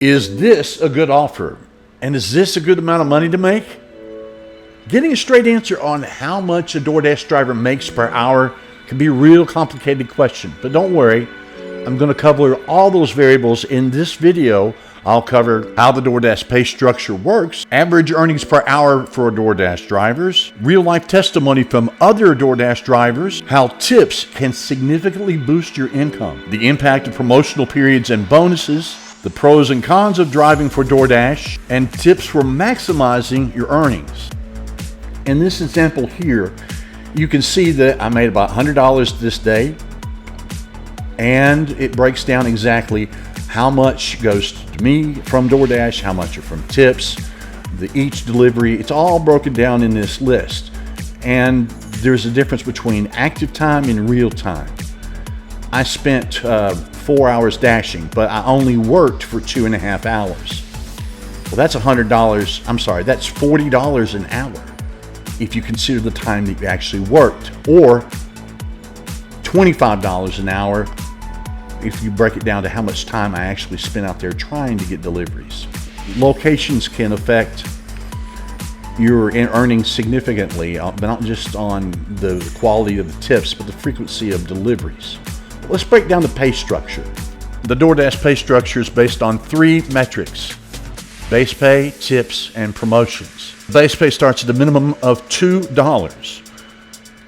Is this a good offer? And is this a good amount of money to make? Getting a straight answer on how much a DoorDash driver makes per hour can be a real complicated question, but don't worry, I'm going to cover all those variables in this video. I'll cover how the DoorDash pay structure works, average earnings per hour for DoorDash drivers, real-life testimony from other DoorDash drivers, how tips can significantly boost your income, the impact of promotional periods and bonuses, the pros and cons of driving for DoorDash, and tips for maximizing your earnings. In this example here, you can see that I made about $100 this day, and it breaks down exactly how much goes to me from DoorDash, how much are from tips, each delivery. It's all broken down in this list. And there's a difference between active time and real time. I spent 4 hours dashing, but I only worked for 2.5 hours. Well, that's $100. I'm sorry, that's $40 an hour if you consider the time that you actually worked, or $25 an hour if you break it down to how much time I actually spent out there trying to get deliveries. Locations can affect your earnings significantly, not just on the quality of the tips, but the frequency of deliveries. Let's break down the pay structure. The DoorDash pay structure is based on 3 metrics: base pay, tips, and promotions. Base pay starts at a minimum of $2.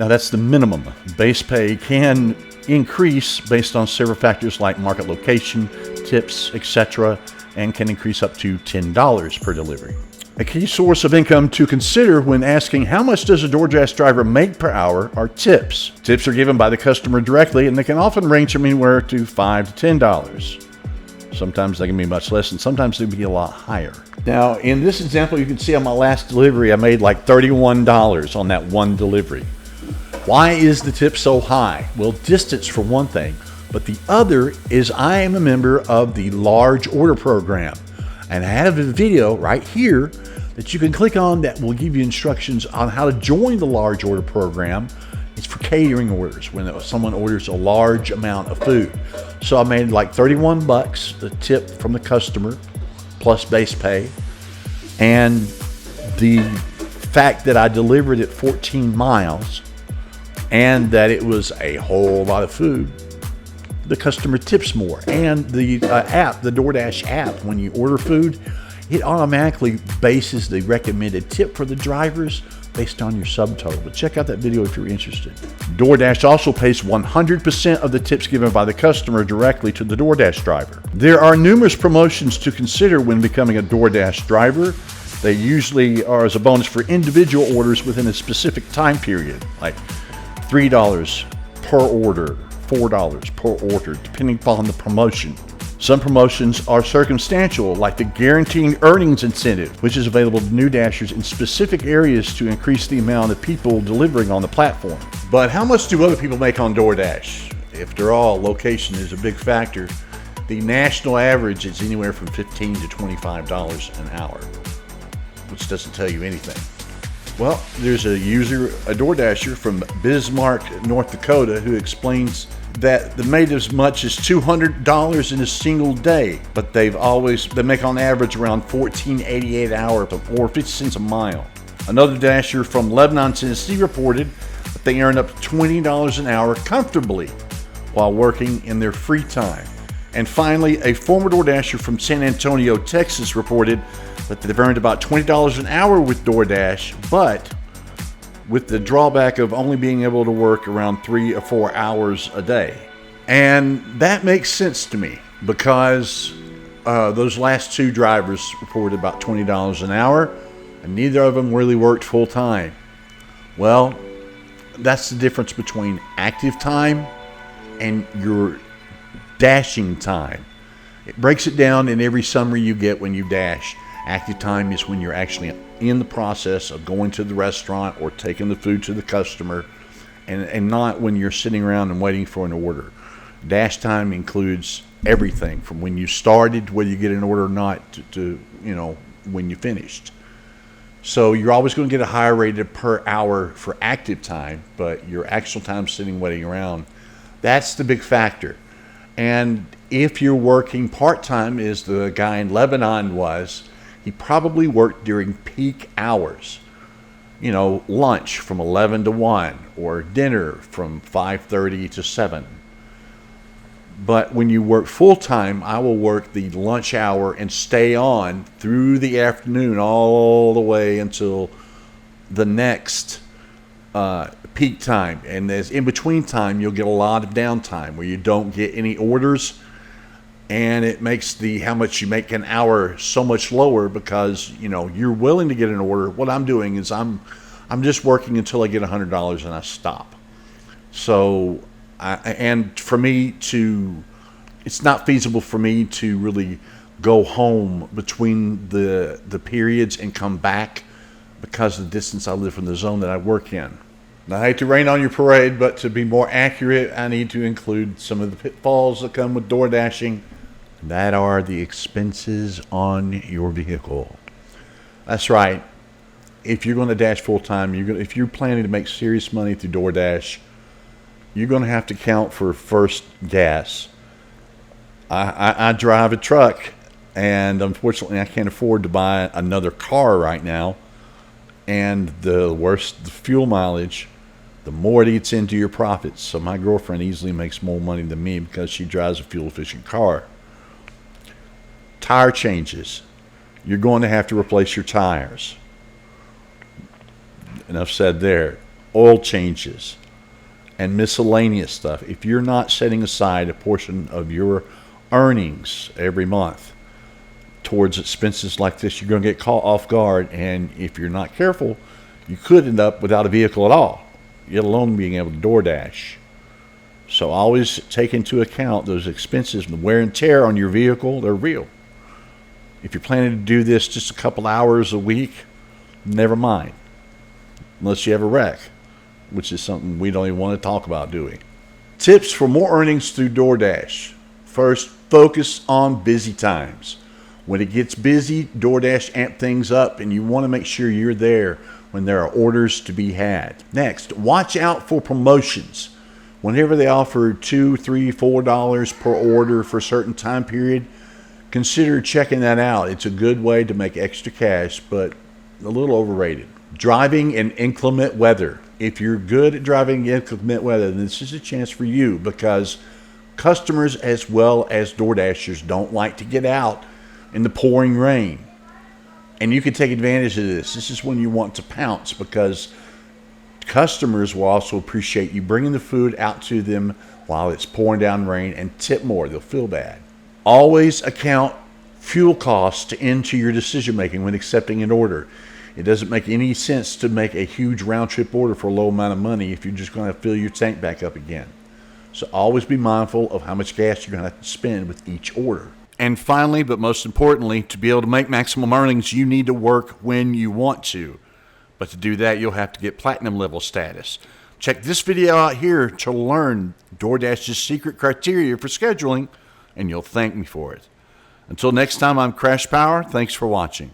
Now that's the minimum. Base pay can increase based on several factors like market location, tips, etc., and can increase up to $10 per delivery. A key source of income to consider when asking how much does a DoorDash driver make per hour are tips. Tips are given by the customer directly, and they can often range from anywhere to $5 to $10. Sometimes they can be much less, and sometimes they can be a lot higher. Now, in this example, you can see on my last delivery, I made like $31 on that one delivery. Why is the tip so high? Well, distance for one thing, but the other is I am a member of the large order program, and I have a video right here that you can click on that will give you instructions on how to join the large order program. It's for catering orders when someone orders a large amount of food. So I made like $31, the tip from the customer plus base pay, and the fact that I delivered it 14 miles and that it was a whole lot of food, the customer tips more. And the app, the DoorDash app, when you order food, it automatically bases the recommended tip for the drivers based on your subtotal. But check out that video if you're interested. DoorDash also pays 100% of the tips given by the customer directly to the DoorDash driver. There are numerous promotions to consider when becoming a DoorDash driver. They usually are as a bonus for individual orders within a specific time period, like $3 per order, $4 per order, depending upon the promotion. Some promotions are circumstantial, like the guaranteed earnings incentive, which is available to new dashers in specific areas to increase the amount of people delivering on the platform. But how much do other people make on DoorDash? After all, location is a big factor. The national average is anywhere from $15 to $25 an hour, which doesn't tell you anything. Well, there's a DoorDasher from Bismarck, North Dakota, who explains that they made as much as $200 in a single day, but they make on average around $14.88 an hour or 50 cents a mile. Another dasher from Lebanon, Tennessee reported that they earn up to $20 an hour comfortably while working in their free time. And finally, a former DoorDasher from San Antonio, Texas reported that they've earned about $20 an hour with DoorDash, but with the drawback of only being able to work around 3 or 4 hours a day. And that makes sense to me because those last 2 drivers reported about $20 an hour, and neither of them really worked full time. Well, that's the difference between active time and your dashing time. It breaks it down in every summary you get when you dash. Active time is when you're actually in the process of going to the restaurant or taking the food to the customer, and not when you're sitting around and waiting for an order. Dash time includes everything from when you started, whether you get an order or not, to when you finished. So you're always going to get a higher rate per hour for active time, but your actual time sitting waiting around, that's the big factor. And if you're working part-time, as the guy in Lebanon was, he probably worked during peak hours. You know, lunch from 11 to 1 or dinner from 5:30 to 7. But when you work full-time, I will work the lunch hour and stay on through the afternoon all the way until the next peak time. And as in between time, you'll get a lot of downtime where you don't get any orders, and it makes the how much you make an hour so much lower because, you know, you're willing to get an order. What I'm doing is I'm just working until I get $100 and I stop. So and for me to, it's not feasible for me to really go home between the periods and come back because of the distance I live from the zone that I work in. Now, I hate to rain on your parade, but to be more accurate, I need to include some of the pitfalls that come with door dashing. That are the expenses on your vehicle. That's right. If you're going to dash full time, if you're planning to make serious money through DoorDash, you're going to have to count for first gas. I drive a truck, and unfortunately, I can't afford to buy another car right now. And the worse the fuel mileage, the more it eats into your profits. So my girlfriend easily makes more money than me because she drives a fuel-efficient car. Tire changes. You're going to have to replace your tires. Enough said there. Oil changes and miscellaneous stuff. If you're not setting aside a portion of your earnings every month towards expenses like this, you're going to get caught off guard, and if you're not careful, you could end up without a vehicle at all, let alone being able to DoorDash. So always take into account those expenses and the wear and tear on your vehicle. They're real. If you're planning to do this just a couple hours a week, never mind, unless you have a wreck, which is something we don't even want to talk about doing. Tips for more earnings through DoorDash. First, focus on busy times. When it gets busy, DoorDash amp things up, and you want to make sure you're there when there are orders to be had. Next, watch out for promotions. Whenever they offer $2, $3, $4 per order for a certain time period, consider checking that out. It's a good way to make extra cash, but a little overrated. Driving in inclement weather. If you're good at driving in inclement weather, then this is a chance for you, because customers as well as DoorDashers don't like to get out in the pouring rain. And you can take advantage of this. This is when you want to pounce, because customers will also appreciate you bringing the food out to them while it's pouring down rain, and tip more. They'll feel bad. Always account fuel costs into your decision making when accepting an order. It doesn't make any sense to make a huge round trip order for a low amount of money if you're just going to fill your tank back up again. So always be mindful of how much gas you're going to have to spend with each order. And finally, but most importantly, to be able to make maximum earnings, you need to work when you want to. But to do that, you'll have to get platinum level status. Check this video out here to learn DoorDash's secret criteria for scheduling, and you'll thank me for it. Until next time, I'm Crash Power. Thanks for watching.